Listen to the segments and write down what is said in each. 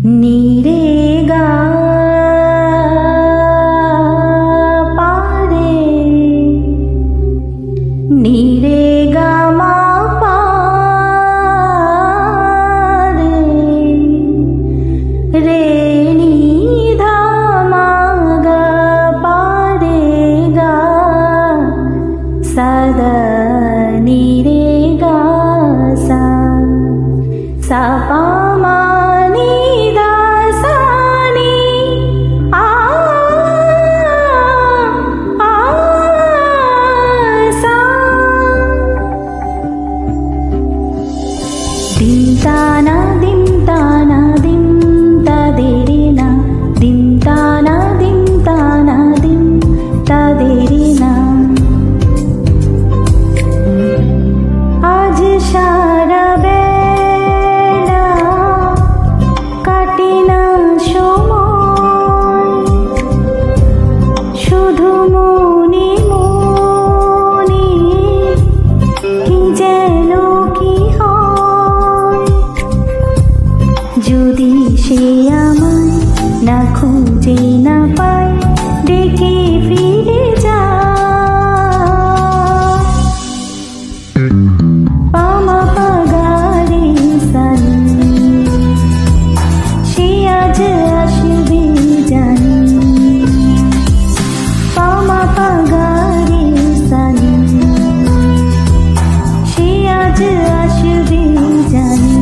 नीरे गा पारे नीरे गा मा पारे रे नी धा मा गा पारे गा सदा नीरे गा सा सा पा मा dim tana dim tana dim ta derina dim tana dim tana dim ta derina আজ সারা বেলা কাটে না সময় শুধু মনে মনে কি যেন কি যদি সে আমায় না খুঁজে না পায় ডেকে ফিরে যা পামা পাগারে সান সে আজ আসবে জানি পামা পাগারে সান সে আজ আসবে জানি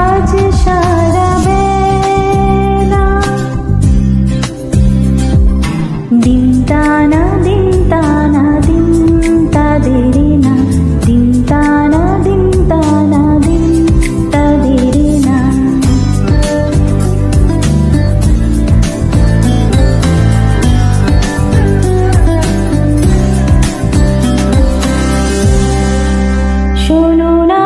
আজ সারা বেলা দিন তানা দিন তানা দিন তাদের না দিন তানা দিন তানা দিন তাদের না শোনো না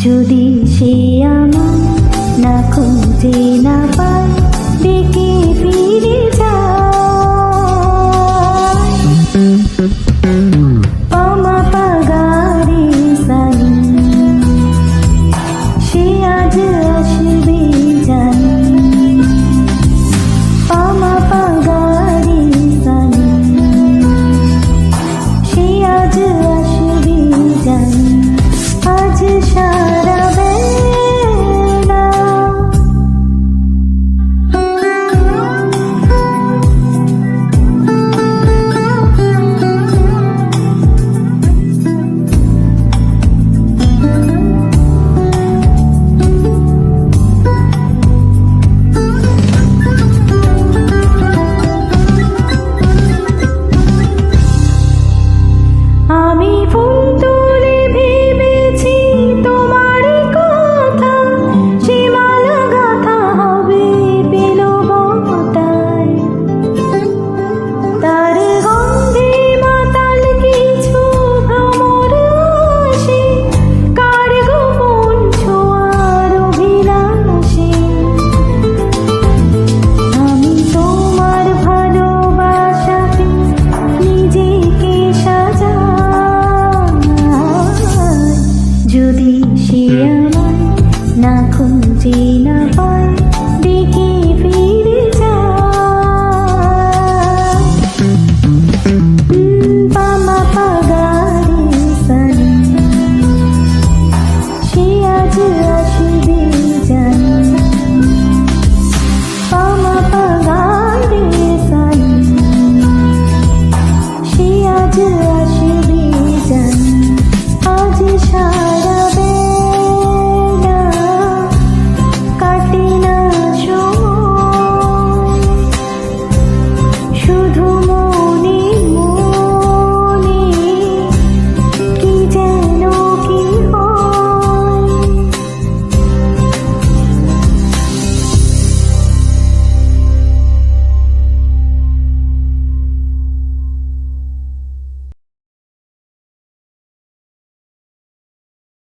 যদি সে আমায় না খুঁজে না পায়